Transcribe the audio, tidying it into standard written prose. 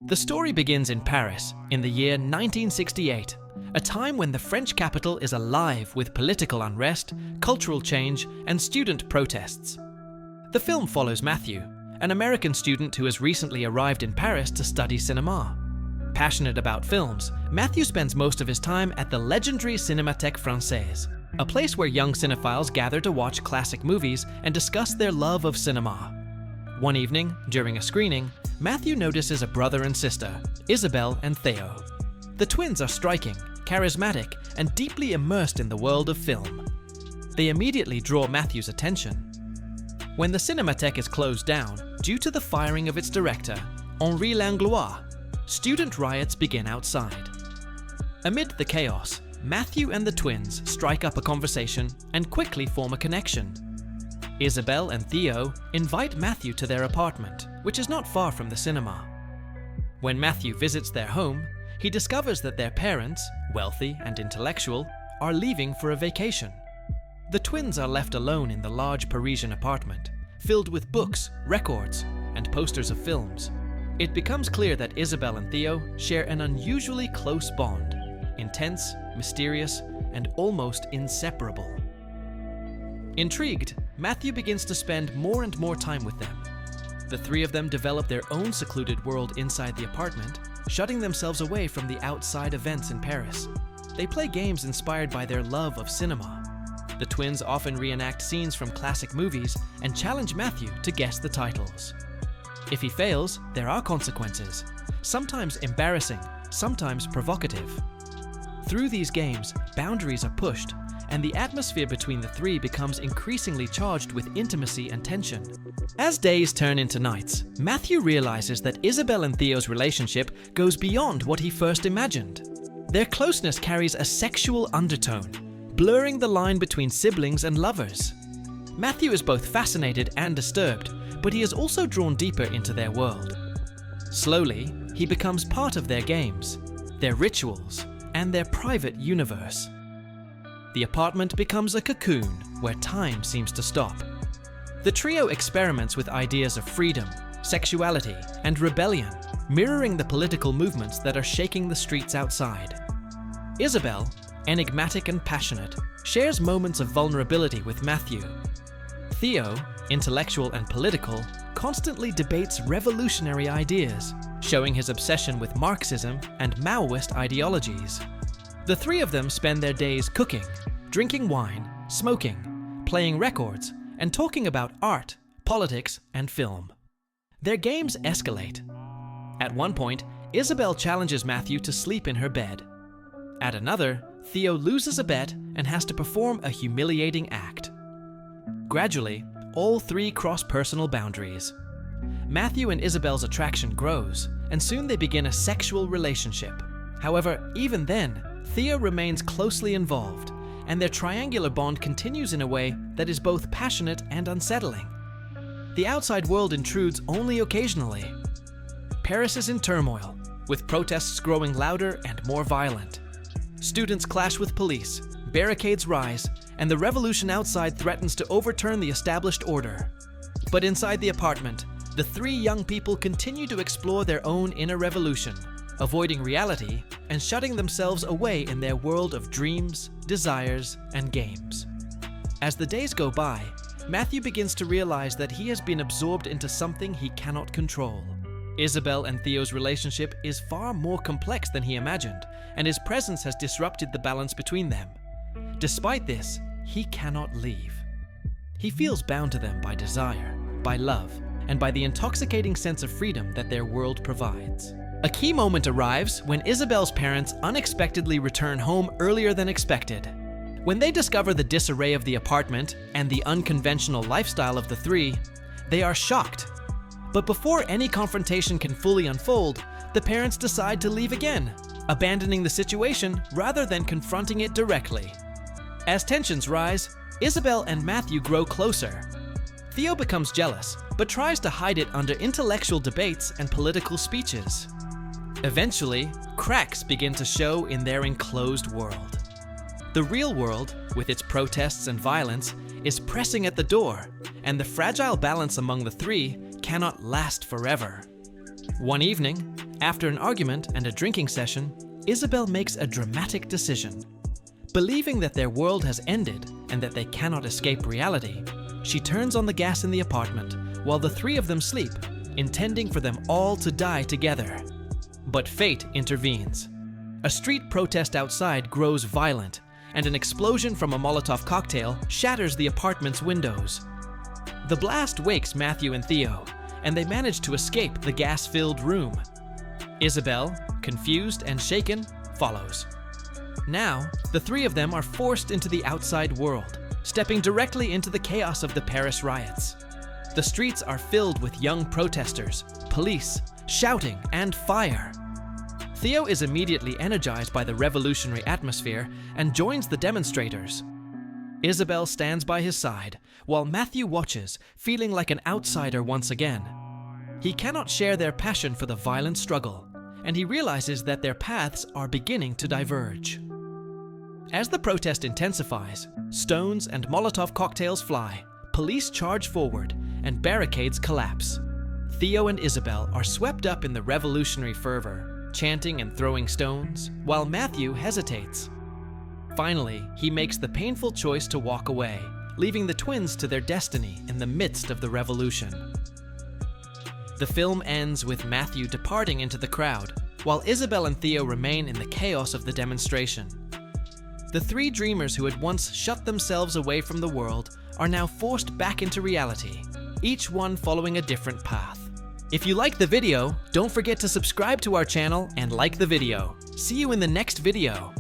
The story begins in Paris in the year 1968, a time when the French capital is alive with political unrest, cultural change, and student protests. The film follows Matthew, an American student who has recently arrived in Paris to study cinema. Passionate about films, Matthew spends most of his time at the legendary Cinémathèque Française, a place where young cinephiles gather to watch classic movies and discuss their love of cinema. One evening, during a screening, Matthew notices a brother and sister, Isabelle and Theo. The twins are striking, charismatic, and deeply immersed in the world of film. They immediately draw Matthew's attention. When the Cinémathèque is closed down, due to the firing of its director, Henri Langlois, student riots begin outside. Amid the chaos, Matthew and the twins strike up a conversation and quickly form a connection. Isabelle and Theo invite Matthew to their apartment, which is not far from the cinema. When Matthew visits their home, he discovers that their parents, wealthy and intellectual, are leaving for a vacation. The twins are left alone in the large Parisian apartment, filled with books, records, and posters of films. It becomes clear that Isabelle and Theo share an unusually close bond, intense, mysterious, and almost inseparable. Intrigued, Matthew begins to spend more and more time with them. The three of them develop their own secluded world inside the apartment, shutting themselves away from the outside events in Paris. They play games inspired by their love of cinema. The twins often reenact scenes from classic movies and challenge Matthew to guess the titles. If he fails, there are consequences, sometimes embarrassing, sometimes provocative. Through these games, boundaries are pushed, and the atmosphere between the three becomes increasingly charged with intimacy and tension. As days turn into nights, Matthew realizes that Isabelle and Theo's relationship goes beyond what he first imagined. Their closeness carries a sexual undertone, blurring the line between siblings and lovers. Matthew is both fascinated and disturbed, but he is also drawn deeper into their world. Slowly, he becomes part of their games, their rituals, and their private universe. The apartment becomes a cocoon where time seems to stop. The trio experiments with ideas of freedom, sexuality, and rebellion, mirroring the political movements that are shaking the streets outside. Isabelle, enigmatic and passionate, shares moments of vulnerability with Matthew. Theo, intellectual and political, constantly debates revolutionary ideas, showing his obsession with Marxism and Maoist ideologies. The three of them spend their days cooking, drinking wine, smoking, playing records, and talking about art, politics, and film. Their games escalate. At one point, Isabelle challenges Matthew to sleep in her bed. At another, Theo loses a bet and has to perform a humiliating act. Gradually, all three cross personal boundaries. Matthew and Isabelle's attraction grows, and soon they begin a sexual relationship. However, even then, Theo remains closely involved, and their triangular bond continues in a way that is both passionate and unsettling. The outside world intrudes only occasionally. Paris is in turmoil, with protests growing louder and more violent. Students clash with police, barricades rise, and the revolution outside threatens to overturn the established order. But inside the apartment, the three young people continue to explore their own inner revolution, avoiding reality and shutting themselves away in their world of dreams, desires, and games. As the days go by, Matthew begins to realize that he has been absorbed into something he cannot control. Isabelle and Theo's relationship is far more complex than he imagined, and his presence has disrupted the balance between them. Despite this, he cannot leave. He feels bound to them by desire, by love, and by the intoxicating sense of freedom that their world provides. A key moment arrives when Isabelle's parents unexpectedly return home earlier than expected. When they discover the disarray of the apartment and the unconventional lifestyle of the three, they are shocked. But before any confrontation can fully unfold, the parents decide to leave again, abandoning the situation rather than confronting it directly. As tensions rise, Isabelle and Matthew grow closer. Theo becomes jealous, but tries to hide it under intellectual debates and political speeches. Eventually, cracks begin to show in their enclosed world. The real world, with its protests and violence, is pressing at the door, and the fragile balance among the three cannot last forever. One evening, After an argument and a drinking session, Isabel makes a dramatic decision. Believing that their world has ended and that they cannot escape reality, she turns on the gas in the apartment while the three of them sleep, intending for them all to die together. But fate intervenes. A street protest outside grows violent, and an explosion from a Molotov cocktail shatters the apartment's windows. The blast wakes Matthew and Theo, and they manage to escape the gas-filled room. Isabel, confused and shaken, follows. Now, the three of them are forced into the outside world, stepping directly into the chaos of the Paris riots. The streets are filled with young protesters, police, shouting, and fire. Theo is immediately energized by the revolutionary atmosphere and joins the demonstrators. Isabel stands by his side, while Matthew watches, feeling like an outsider once again. He cannot share their passion for the violent struggle, and he realizes that their paths are beginning to diverge. As the protest intensifies, stones and Molotov cocktails fly, police charge forward, and barricades collapse. Theo and Isabel are swept up in the revolutionary fervor, chanting and throwing stones, while Matthew hesitates. Finally, he makes the painful choice to walk away, leaving the twins to their destiny in the midst of the revolution. The film ends with Matthew departing into the crowd, while Isabel and Theo remain in the chaos of the demonstration. The three dreamers who had once shut themselves away from the world are now forced back into reality, each one following a different path. If you liked the video, don't forget to subscribe to our channel and like the video. See you in the next video.